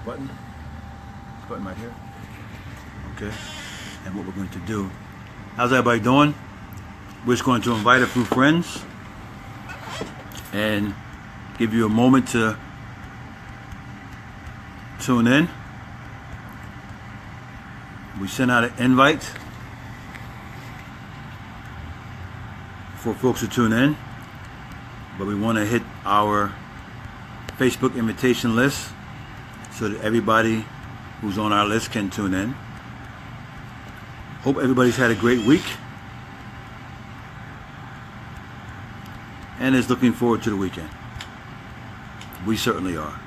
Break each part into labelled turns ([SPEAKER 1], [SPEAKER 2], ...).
[SPEAKER 1] button. This button right here. Okay. And what we're going to do. How's everybody doing? We're just going to invite a few friends and give you a moment to tune in. We sent out an invite for folks to tune in, but we want to hit our Facebook invitation list so that everybody who's on our list can tune in. Hope everybody's had a great week and is looking forward to the weekend. We certainly are.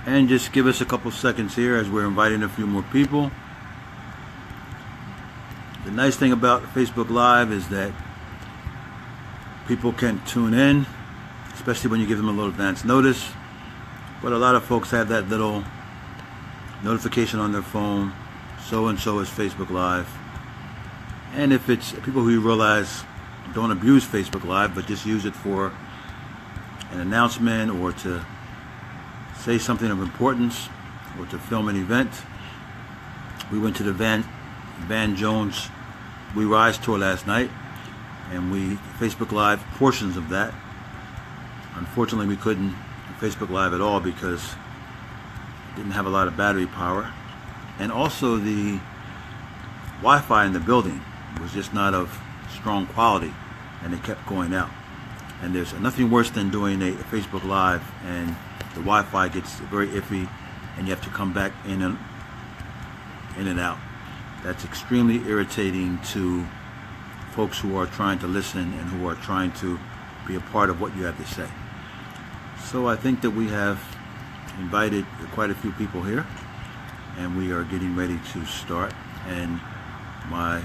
[SPEAKER 1] And just give us a couple seconds here as we're inviting a few more people. The nice thing about Facebook Live is that people can tune in, especially when you give them a little advance notice. But a lot of folks have that little notification on their phone, so and so is Facebook Live. And if it's people who you realize don't abuse Facebook Live, but just use it for an announcement or to say something of importance or to film an event. We went to the Van Jones We Rise tour last night, and we Facebook Live portions of that. Unfortunately, we couldn't Facebook Live at all because it didn't have a lot of battery power, and also the Wi-Fi in the building was just not of strong quality, and it kept going out. And there's nothing worse than doing a Facebook Live and the Wi-Fi gets very iffy and you have to come back in and out. That's extremely irritating to folks who are trying to listen and who are trying to be a part of what you have to say. So I think that we have invited quite a few people here, and we are getting ready to start. And my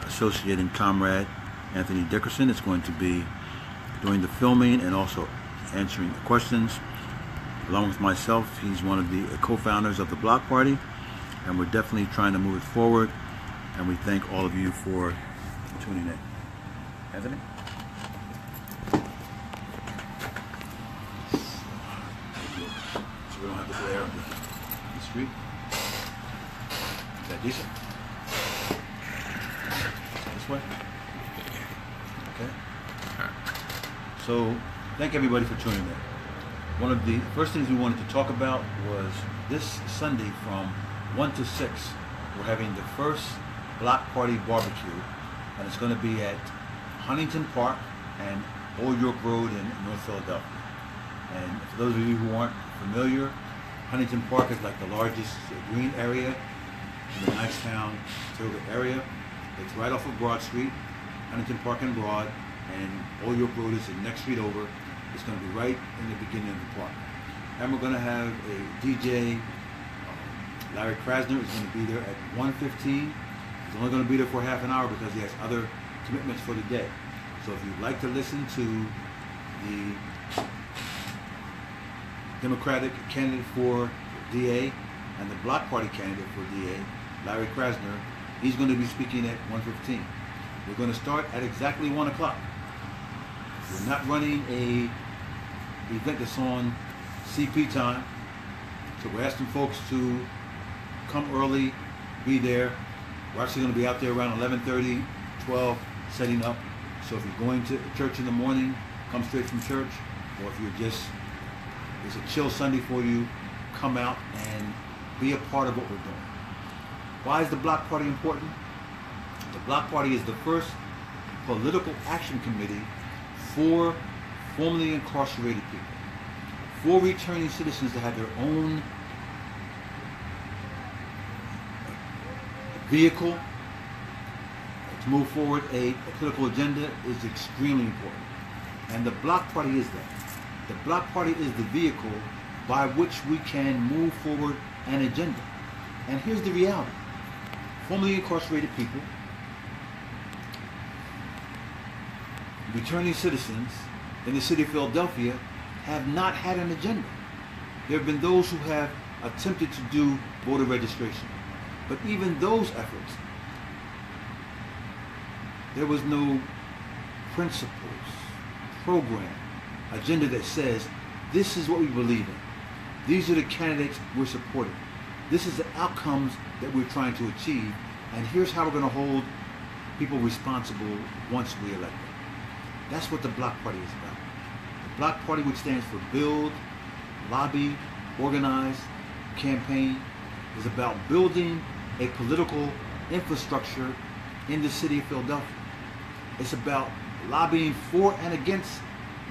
[SPEAKER 1] associate and comrade Anthony Dickerson is going to be doing the filming and also answering the questions. Along with myself, he's one of the co-founders of the BLOC Party, and we're definitely trying to move it forward, and we thank all of you for tuning in. Anthony? So we don't have the glare on the street. Is that decent? This way? Okay. So, thank everybody for tuning in. One of the first things we wanted to talk about was this Sunday from 1 to 6, we're having the first BLOC Party barbecue, and it's going to be at Huntington Park and Old York Road in North Philadelphia. And for those of you who aren't familiar, Huntington Park is like the largest green area in the Nicetown area. It's right off of Broad Street, Huntington Park and Broad, and Old York Road is the next street over. It's going to be right in the beginning of the park. And we're going to have a DJ, Larry Krasner is going to be there at 1:15. He's only going to be there for half an hour because he has other commitments for the day. So if you'd like to listen to the Democratic candidate for DA and the BLOC Party candidate for DA, Larry Krasner, he's going to be speaking at 1:15. We're going to start at exactly 1 o'clock. We're not running a event that's on CP time, so we're asking folks to come early, be there. We're actually going to be out there around 11:30, 12, setting up. So if you're going to church in the morning, come straight from church, or if you're just, it's a chill Sunday for you, come out and be a part of what we're doing. Why is the BLOC Party important? The BLOC Party is the first political action committee for formerly incarcerated people, for returning citizens to have their own vehicle to move forward a political agenda is extremely important. And the BLOC Party is that. The BLOC Party is the vehicle by which we can move forward an agenda. And here's the reality. Formerly incarcerated people, returning citizens in the city of Philadelphia have not had an agenda. There have been those who have attempted to do voter registration. But even those efforts There was no principles, program, agenda that says this is what we believe in. These are the candidates we're supporting. This is the outcomes that we're trying to achieve, and here's how we're going to hold people responsible once we elect them. That's what the BLOC Party is about. The BLOC Party, which stands for Build, Lobby, Organize, Campaign, is about building a political infrastructure in the city of Philadelphia. It's about lobbying for and against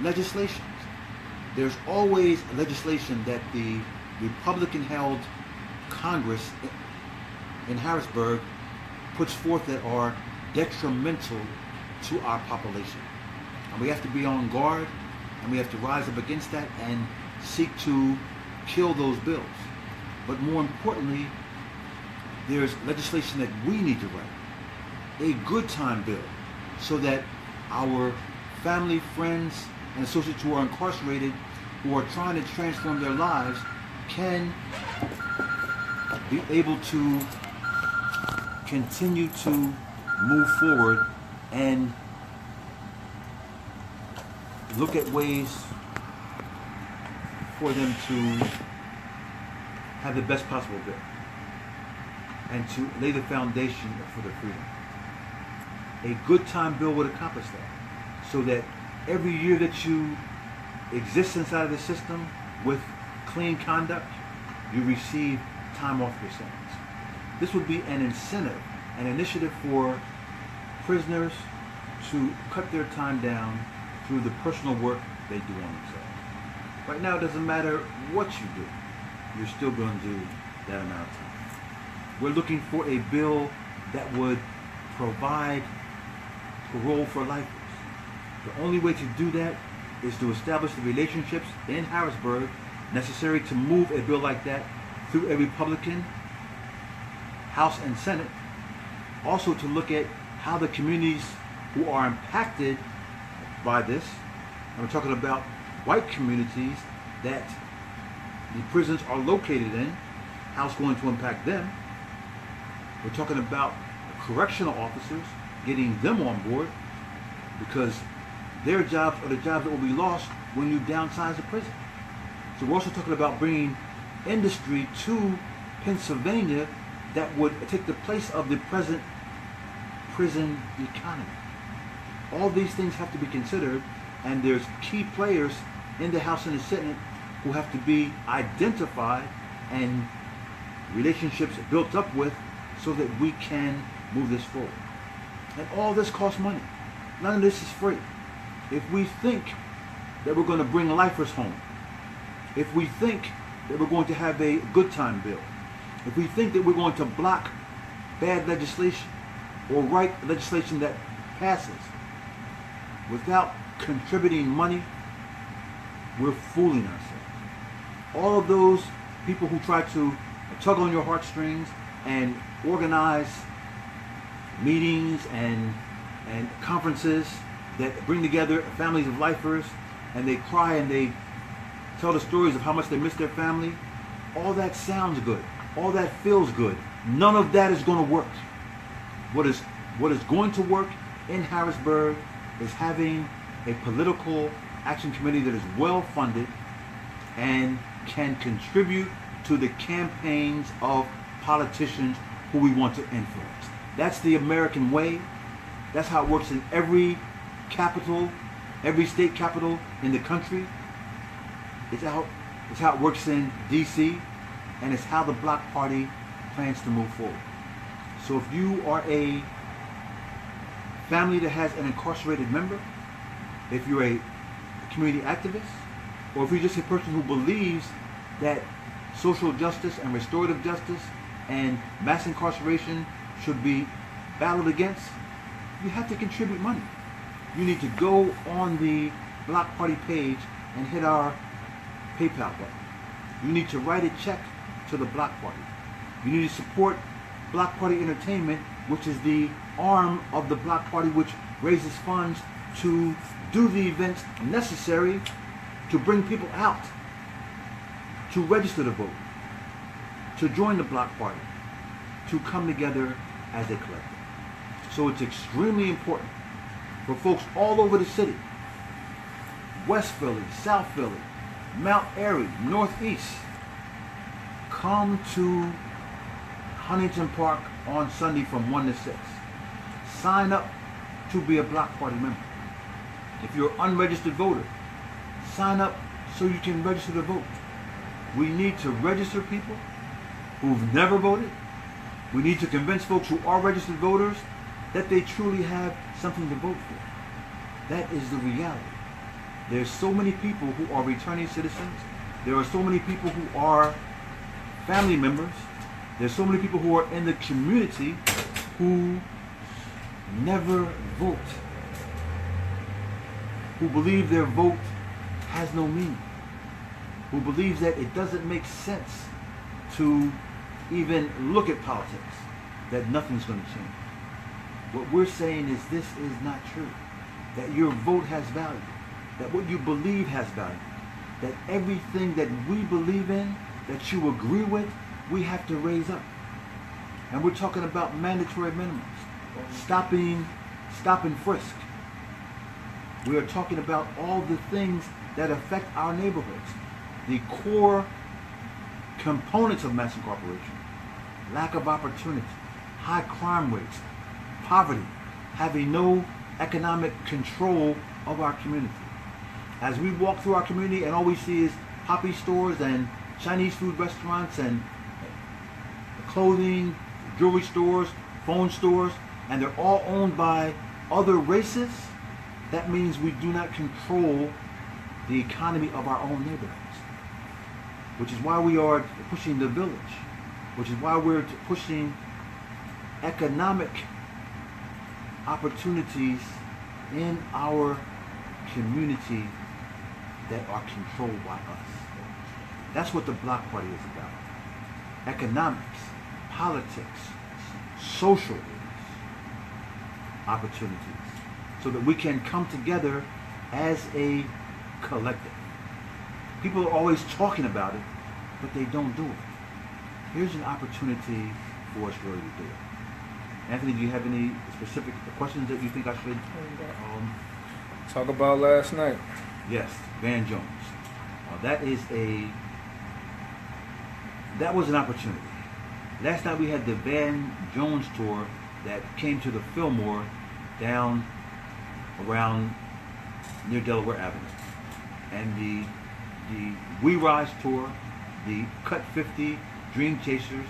[SPEAKER 1] legislations. There's always legislation that the Republican-held Congress in Harrisburg puts forth that are detrimental to our population. And we have to be on guard, and we have to rise up against that and seek to kill those bills. But more importantly, there's legislation that we need to write. A good time bill, so that our family, friends, and associates who are incarcerated, who are trying to transform their lives, can be able to continue to move forward and look at ways for them to have the best possible bill and to lay the foundation for their freedom. A good time bill would accomplish that, so that every year that you exist inside of the system with clean conduct, you receive time off your sentence. This would be an incentive, an initiative for prisoners to cut their time down through the personal work they do on themselves. Right now, it doesn't matter what you do, you're still going to do that amount of time. We're looking for a bill that would provide parole for lifers. The only way to do that is to establish the relationships in Harrisburg necessary to move a bill like that through a Republican House and Senate. Also to look at how the communities who are impacted by this, and we're talking about white communities that the prisons are located in, how it's going to impact them. We're talking about correctional officers, getting them on board, because their jobs are the jobs that will be lost when you downsize the prison. So we're also talking about bringing industry to Pennsylvania that would take the place of the present prison economy. All these things have to be considered, and there's key players in the House and the Senate who have to be identified and relationships built up with so that we can move this forward. And all this costs money. None of this is free. If we think that we're going to bring lifers home, if we think that we're going to have a good time bill, if we think that we're going to block bad legislation or write legislation that passes without contributing money, we're fooling ourselves. All of those people who try to tug on your heartstrings and organize meetings and conferences that bring together families of lifers, and they cry and they tell the stories of how much they miss their family, all that sounds good. All that feels good. None of that is going to work. What is going to work in Harrisburg is having a political action committee that is well funded and can contribute to the campaigns of politicians who we want to influence. That's the American way. That's how it works in every capital, every state capital in the country. It's how it works in D.C., and it's how the BLOC Party plans to move forward. So if you are a family that has an incarcerated member, if you're a community activist, or if you're just a person who believes that social justice and restorative justice and mass incarceration should be battled against, you have to contribute money. You need to go on the BLOC Party page and hit our PayPal button. You need to write a check to the BLOC Party. You need to support BLOC Party Entertainment, which is the arm of the BLOC Party which raises funds to do the events necessary to bring people out, to register to vote, to join the BLOC Party, to come together as a collective. So it's extremely important for folks all over the city, West Philly, South Philly, Mount Airy, Northeast, come to Huntington Park on Sunday from 1 to 6. Sign up to be a Block Party member. If you're an unregistered voter, sign up so you can register to vote. We need to register people who've never voted. We need to convince folks who are registered voters that they truly have something to vote for. That is the reality. There's so many people who are returning citizens. There are so many people who are family members. There's so many people who are in the community who never vote, who believe their vote has no meaning, who believes that it doesn't make sense to even look at politics, that nothing's going to change. What we're saying is this is not true, that your vote has value, that what you believe has value, that everything that we believe in, that you agree with, we have to raise up. And we're talking about mandatory minimums, stop and frisk. We are talking about all the things that affect our neighborhoods, the core components of mass incarceration: lack of opportunity, high crime rates, poverty, having no economic control of our community. As we walk through our community and all we see is poppy stores and Chinese food restaurants and clothing, jewelry stores, phone stores, and they're all owned by other races, that means we do not control the economy of our own neighborhoods. Which is why we are pushing the village, which is why we're pushing economic opportunities in our community that are controlled by us. That's what the Block Party is about. Economics, politics, social opportunities, so that we can come together as a collective. People are always talking about it, but they don't do it. Here's an opportunity for us really to do it. Anthony, do you have any specific questions that you think I should
[SPEAKER 2] talk about last night?
[SPEAKER 1] Yes, Van Jones. That was an opportunity. Last night we had the Van Jones tour that came to the Fillmore down around near Delaware Avenue. And the We Rise tour, the Cut 50 Dream Chasers,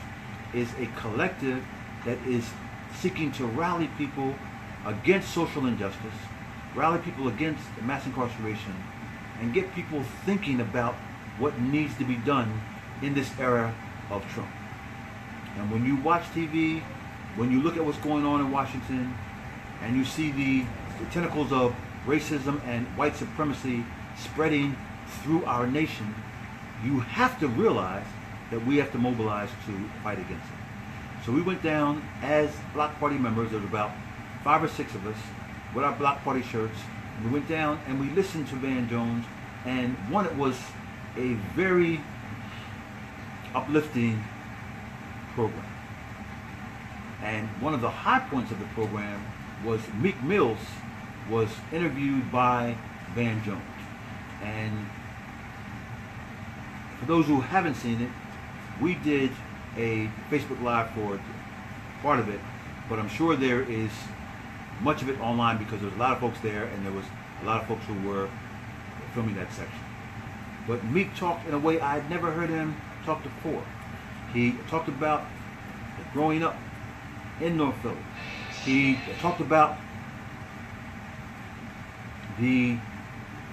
[SPEAKER 1] is a collective that is seeking to rally people against social injustice, rally people against mass incarceration, and get people thinking about what needs to be done in this era of Trump. And when you watch TV, when you look at what's going on in Washington, and you see the tentacles of racism and white supremacy spreading through our nation, you have to realize that we have to mobilize to fight against it. So we went down as Block Party members. There was about 5 or 6 of us with our Block Party shirts. We went down and we listened to Van Jones, and one, it was a very uplifting program. And one of the high points of the program was Meek Mills was interviewed by Van Jones. And for those who haven't seen it, we did a Facebook Live for part of it, but I'm sure there is much of it online because there was a lot of folks there and there was a lot of folks who were filming that section. But Meek talked in a way I had never heard him talk before. He talked about growing up in North Philly. He talked about the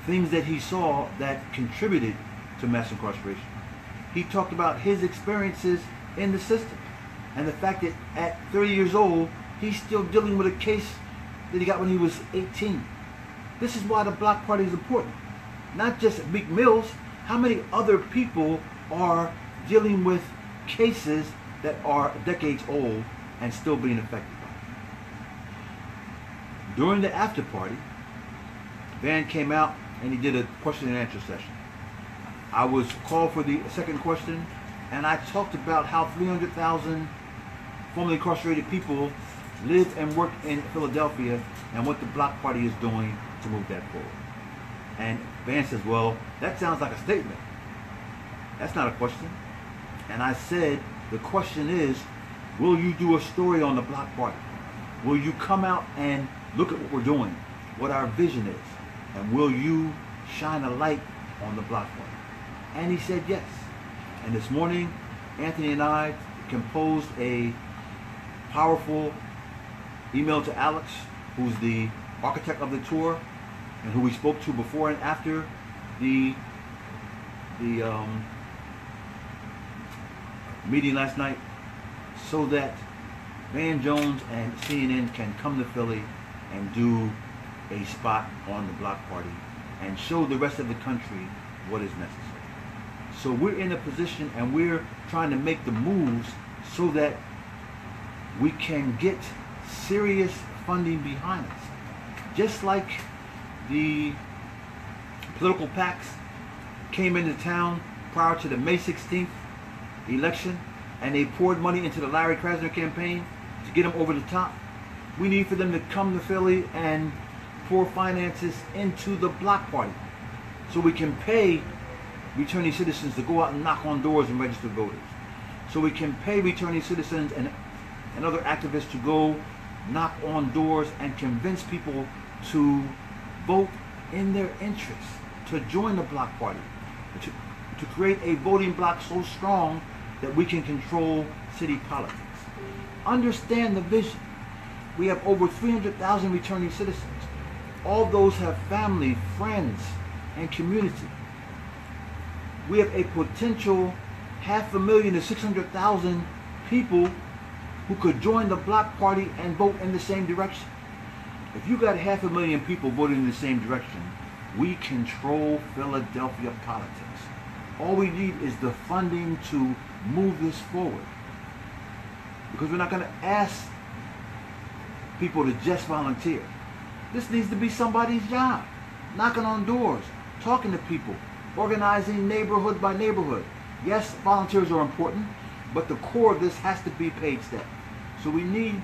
[SPEAKER 1] things that he saw that contributed to mass incarceration. He talked about his experiences in the system and the fact that at 30 years old, he's still dealing with a case that he got when he was 18. This is why the Block Party is important. Not just Meek Mills. How many other people are dealing with cases that are decades old and still being affected by it? During the after party, Van came out and he did a question and answer session. I was called for the second question, and I talked about how 300,000 formerly incarcerated people live and work in Philadelphia and what the Bloc Party is doing to move that forward. And Van says, well, that sounds like a statement. That's not a question. And I said, the question is, will you do a story on the Bloc Party? Will you come out and look at what we're doing, what our vision is, and will you shine a light on the Bloc Party? And he said yes. And this morning, Anthony and I composed a powerful email to Alex, who's the architect of the tour, and who we spoke to before and after the meeting last night, so that Van Jones and CNN can come to Philly and do a spot on the Bloc Party and show the rest of the country what is necessary. So we're in a position and we're trying to make the moves so that we can get serious funding behind us. Just like the political PACs came into town prior to the May 16th election and they poured money into the Larry Krasner campaign to get him over the top, we need for them to come to Philly and pour finances into the Bloc Party so we can pay returning citizens to go out and knock on doors and register voters. So we can pay returning citizens and other activists to go knock on doors and convince people to vote in their interests, to join the Bloc Party, to create a voting bloc so strong that we can control city politics. Understand the vision. We have over 300,000 returning citizens. All those have family, friends, and community. We have a potential 500,000 to 600,000 people who could join the Bloc Party and vote in the same direction. If you got 500,000 people voting in the same direction, we control Philadelphia politics. All we need is the funding to move this forward. Because we're not going to ask people to just volunteer. This needs to be somebody's job. Knocking on doors, talking to people, organizing neighborhood by neighborhood. Yes, volunteers are important, but the core of this has to be paid staff. So we need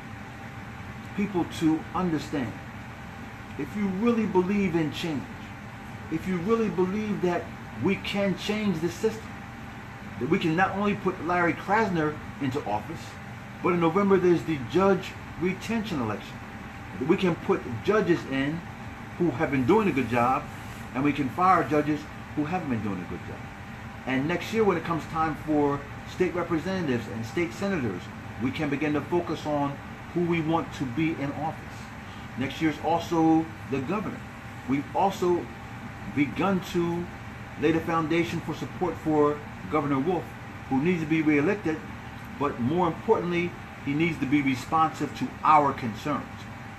[SPEAKER 1] people to understand, if you really believe in change, if you really believe that we can change the system, that we can not only put Larry Krasner into office, but in November there's the judge retention election. That we can put judges in who have been doing a good job, and we can fire judges who haven't been doing a good job. And next year when it comes time for state representatives and state senators, we can begin to focus on who we want to be in office. Next year's also the governor. We've also begun to lay the foundation for support for Governor Wolf, who needs to be reelected, but more importantly, he needs to be responsive to our concerns.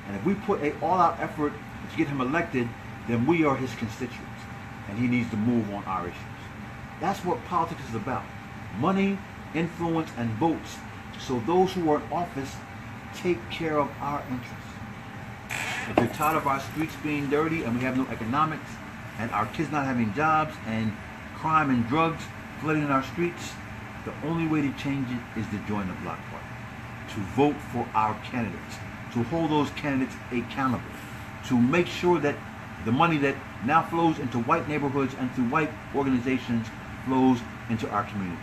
[SPEAKER 1] And if we put an all-out effort to get him elected, then we are his constituents, and he needs to move on our issues. That's what politics is about. Money, influence, and votes. So those who are in office take care of our interests. If you're tired of our streets being dirty and we have no economics, and our kids not having jobs, and crime and drugs flooding in our streets, the only way to change it is to join the Bloc Party, to vote for our candidates, to hold those candidates accountable, to make sure that the money that now flows into white neighborhoods and through white organizations flows into our community.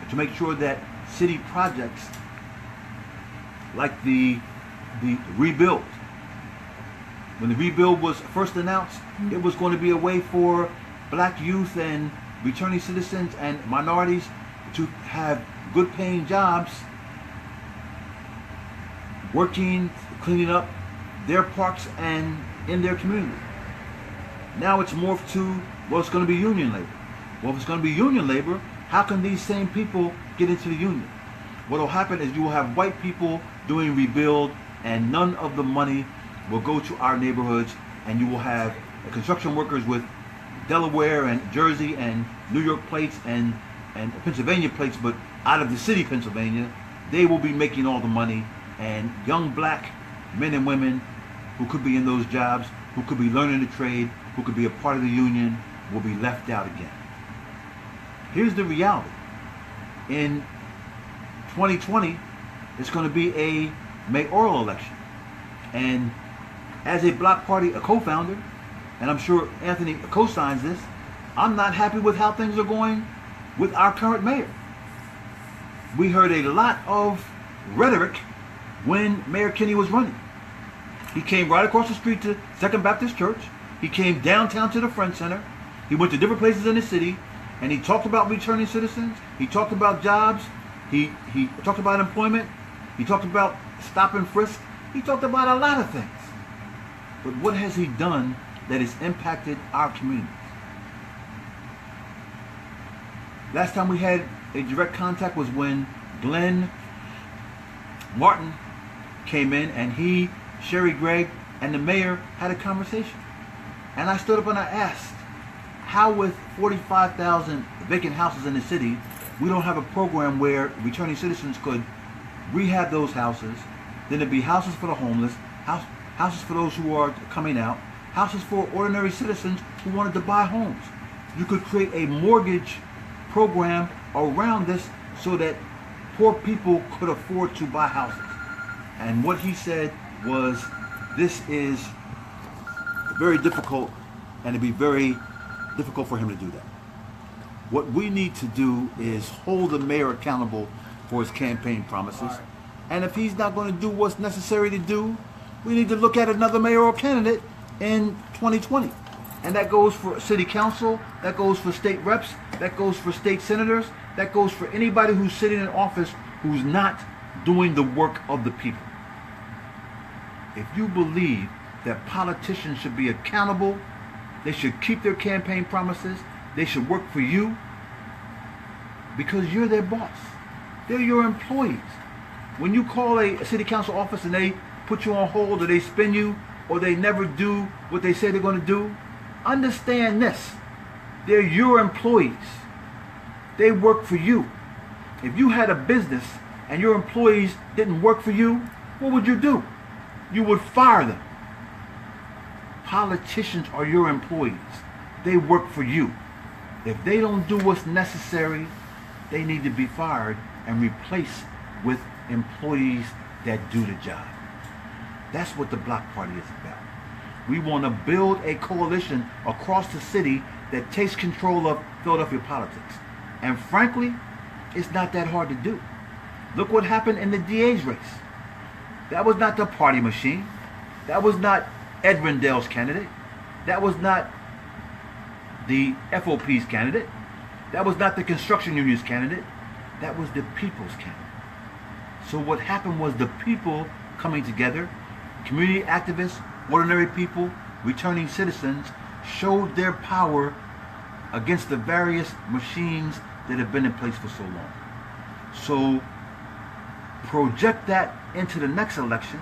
[SPEAKER 1] To make sure that city projects like the rebuild, when the rebuild was first announced, it was going to be a way for black youth and returning citizens and minorities to have good paying jobs working, cleaning up their parks and in their community. Now it's morphed to, well, it's going to be union labor. Well, if it's going to be union labor, how can these same people get into the union? What will happen is you will have white people doing rebuild, and none of the money will go to our neighborhoods, and you will have construction workers with Delaware and Jersey and New York plates and Pennsylvania plates, but out of the city Pennsylvania, they will be making all the money, and young black men and women who could be in those jobs, who could be learning the trade, who could be a part of the union, will be left out again. Here's the reality. In 2020, it's going to be a mayoral election. And as a Bloc Party, a co-founder, and I'm sure Anthony co-signs this, I'm not happy with how things are going with our current mayor. We heard a lot of rhetoric when Mayor Kinney was running. He came right across the street to Second Baptist Church. He came downtown to the Friends Center. He went to different places in the city, and he talked about returning citizens. He talked about jobs. He talked about employment. He talked about stop and frisk. He talked about a lot of things. But what has he done that has impacted our communities? Last time we had a direct contact was when Glenn Martin came in, and he, Sherry Gregg, and the mayor had a conversation. And I stood up and I asked, how with 45,000 vacant houses in the city, we don't have a program where returning citizens could rehab those houses, then there'd be houses for the homeless, houses for those who are coming out, houses for ordinary citizens who wanted to buy homes. You could create a mortgage program around this so that poor people could afford to buy houses. And what he said was, this is very difficult, and it'd be very difficult for him to do that. What we need to do is hold the mayor accountable for his campaign promises. And if he's not going to do what's necessary to do, we need to look at another mayoral candidate in 2020. And that goes for city council, that goes for state reps, that goes for state senators, that goes for anybody who's sitting in office who's not doing the work of the people. If you believe that politicians should be accountable, they should keep their campaign promises, they should work for you, because you're their boss. They're your employees. When you call a city council office and they put you on hold, or they spin you, or they never do what they say they're going to do, understand this. They're your employees. They work for you. If you had a business and your employees didn't work for you, what would you do? You would fire them. Politicians are your employees. They work for you. If they don't do what's necessary, they need to be fired and replaced with employees that do the job. That's what the BLOC Party is about. We want to build a coalition across the city that takes control of Philadelphia politics. And frankly, it's not that hard to do. Look what happened in the DA's race. That was not the party machine. That was not Ed Rendell's candidate. That was not the FOP's candidate. That was not the construction union's candidate. That was the people's candidate. So what happened was the people coming together, community activists, ordinary people, returning citizens, showed their power against the various machines that have been in place for so long. So project that into the next election,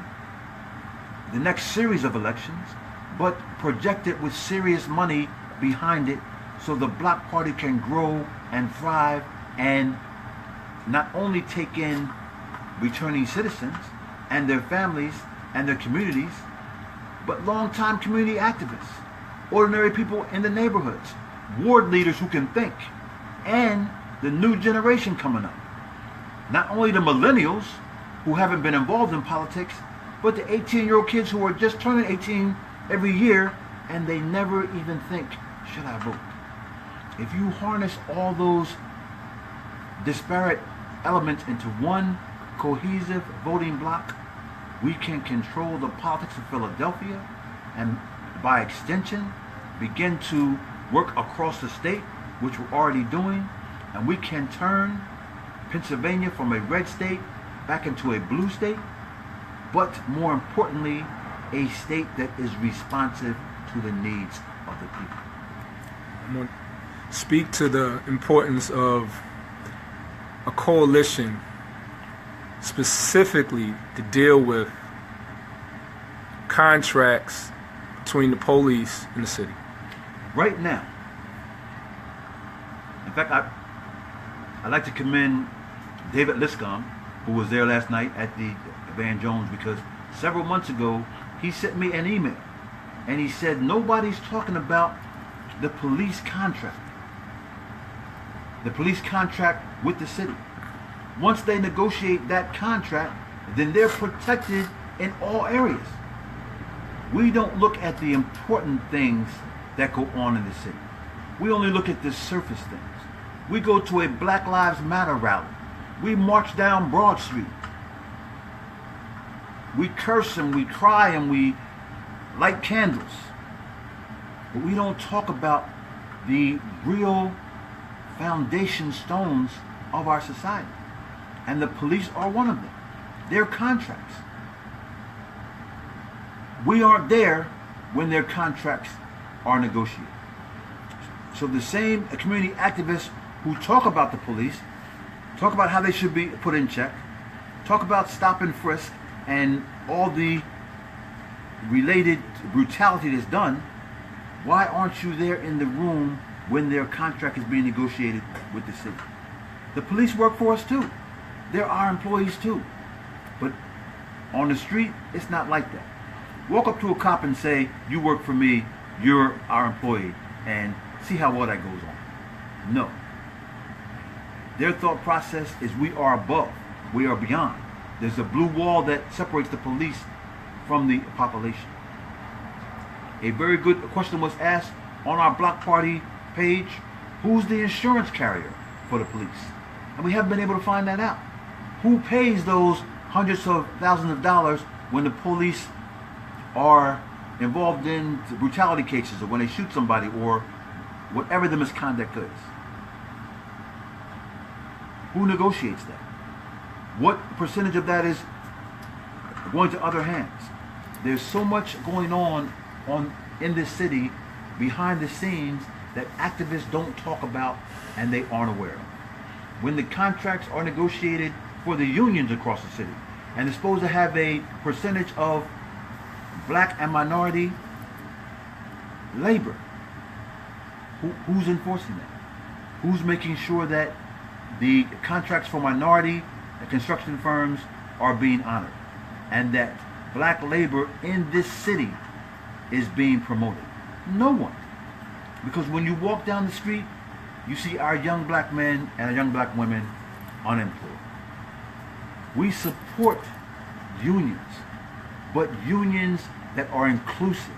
[SPEAKER 1] the next series of elections, but project it with serious money behind it so the BLOC Party can grow and thrive and not only take in returning citizens and their families and their communities, but longtime community activists, ordinary people in the neighborhoods, ward leaders who can think, and the new generation coming up. Not only the millennials who haven't been involved in politics, but the 18-year-old kids who are just turning 18 every year and they never even think, should I vote? If you harness all those disparate elements into one cohesive voting bloc, we can control the politics of Philadelphia and by extension begin to work across the state, which we're already doing, and we can turn Pennsylvania from a red state back into a blue state, but more importantly, a state that is responsive to the needs of the people.
[SPEAKER 2] I'm going to speak to the importance of a coalition specifically to deal with contracts between the police and the city.
[SPEAKER 1] Right now, in fact, I'd like to commend David Liscombe, who was there last night at the Van Jones, because several months ago, he sent me an email and he said, nobody's talking about the police contract. The police contract with the city. Once they negotiate that contract, then they're protected in all areas. We don't look at the important things that go on in the city. We only look at the surface things. We go to a Black Lives Matter rally. We march down Broad Street. We curse and we cry and we light candles. But we don't talk about the real foundation stones of our society. And the police are one of them. They're contracts. We aren't there when their contracts are negotiated. So the same community activists who talk about the police, talk about how they should be put in check, talk about stop and frisk and all the related brutality that's done, why aren't you there in the room when their contract is being negotiated with the city? The police work for us too. They're our employees too. But on the street, it's not like that. Walk up to a cop and say, you work for me, you're our employee, and see how well that goes on. No. Their thought process is we are above, we are beyond. There's a blue wall that separates the police from the population. A very good question was asked on our block party page, who's the insurance carrier for the police? And we haven't been able to find that out. Who pays those hundreds of thousands of dollars when the police are involved in brutality cases or when they shoot somebody or whatever the misconduct is? Who negotiates that? What percentage of that is going to other hands? There's so much going on in this city behind the scenes that activists don't talk about and they aren't aware of. When the contracts are negotiated for the unions across the city and they're supposed to have a percentage of black and minority labor, who's enforcing that? Who's making sure that the contracts for minority construction firms are being honored and that black labor in this city is being promoted? No one. Because when you walk down the street, you see our young black men and our young black women unemployed. We support unions, but unions that are inclusive,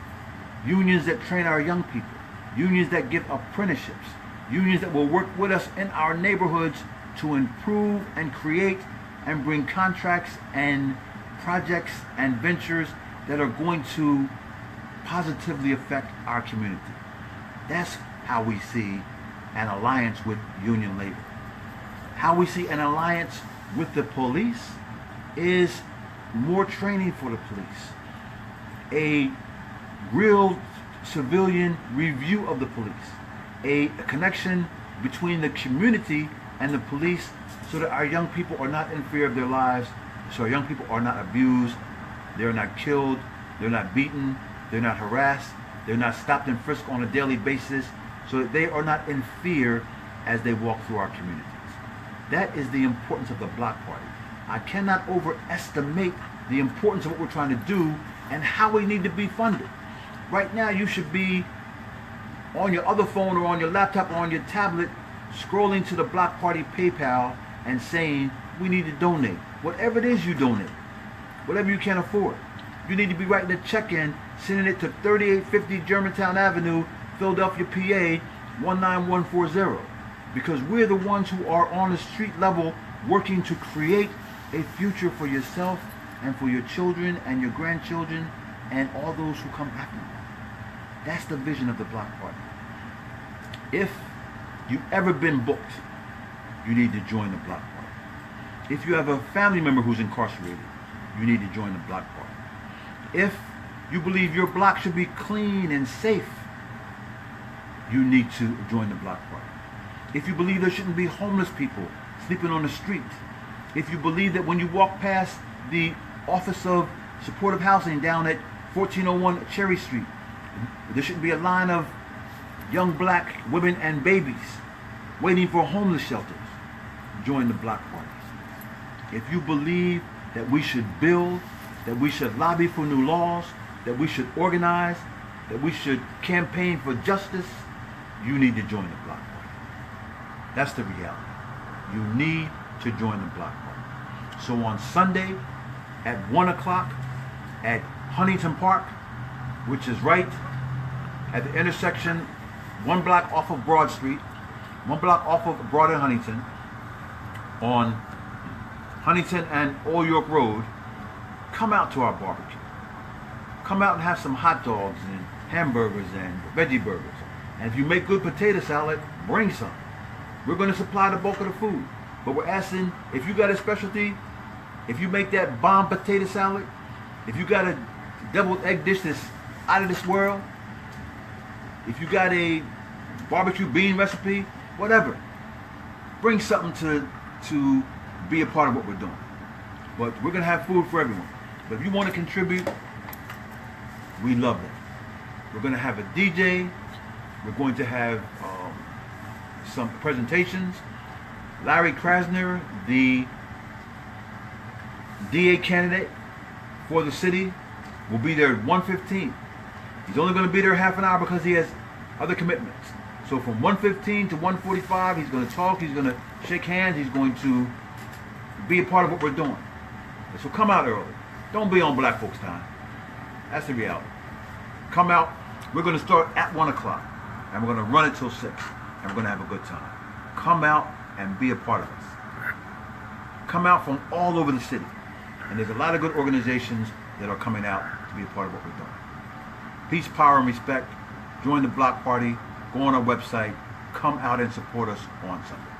[SPEAKER 1] unions that train our young people, unions that give apprenticeships, unions that will work with us in our neighborhoods to improve and create and bring contracts and projects and ventures that are going to positively affect our community. That's how we see an alliance with union labor. How we see an alliance with the police is more training for the police, a real civilian review of the police, a connection between the community and the police so that our young people are not in fear of their lives, so our young people are not abused, they're not killed, they're not beaten, they're not harassed, they're not stopped and frisked on a daily basis, so that they are not in fear as they walk through our communities. That is the importance of the block party. I cannot overestimate the importance of what we're trying to do and how we need to be funded. Right now, you should be on your other phone or on your laptop or on your tablet scrolling to the block party PayPal and saying, we need to donate. Whatever it is you donate, whatever you can afford. You need to be writing a check in, sending it to 3850 Germantown Avenue, Philadelphia, PA, 19140. Because we're the ones who are on the street level working to create a future for yourself and for your children and your grandchildren and all those who come after you. That's the vision of the block party. If you've ever been booked, you need to join the block party. If you have a family member who's incarcerated, you need to join the block party. If you believe your block should be clean and safe, you need to join the block party. If you believe there shouldn't be homeless people sleeping on the street, if you believe that when you walk past the Office of Supportive Housing down at 1401 Cherry Street, there shouldn't be a line of young black women and babies waiting for homeless shelters, join the block party. If you believe that we should build, that we should lobby for new laws, that we should organize, that we should campaign for justice, you need to join the block party. That's the reality. You need to join the block party. So on Sunday, at 1 o'clock at Huntington Park, which is right at the intersection, 1 block off of Broad Street, 1 block off of Broad and Huntington, on Huntington and Old York Road. Come out to our barbecue. Come out and have some hot dogs and hamburgers and veggie burgers. And if you make good potato salad, bring some. We're going to supply the bulk of the food. But we're asking, if you got a specialty, if you make that bomb potato salad, if you got a deviled egg dish that's out of this world, if you got a barbecue bean recipe, whatever, bring something to be a part of what we're doing. But we're going to have food for everyone. But if you want to contribute, we love that. We're going to have a DJ. We're going to have some presentations. Larry Krasner, the DA candidate for the city, will be there at 1:15. He's only going to be there half an hour because he has other commitments. So from 1:15 to 1:45, he's going to talk, he's going to shake hands, he's going to be a part of what we're doing. So come out early. Don't be on black folks' time. That's the reality. Come out. We're going to start at 1 o'clock, and we're going to run it till 6, and we're going to have a good time. Come out and be a part of us. Come out from all over the city. And there's a lot of good organizations that are coming out to be a part of what we're doing. Peace, power, and respect. Join the BLOC Party. Go on our website. Come out and support us on Sunday.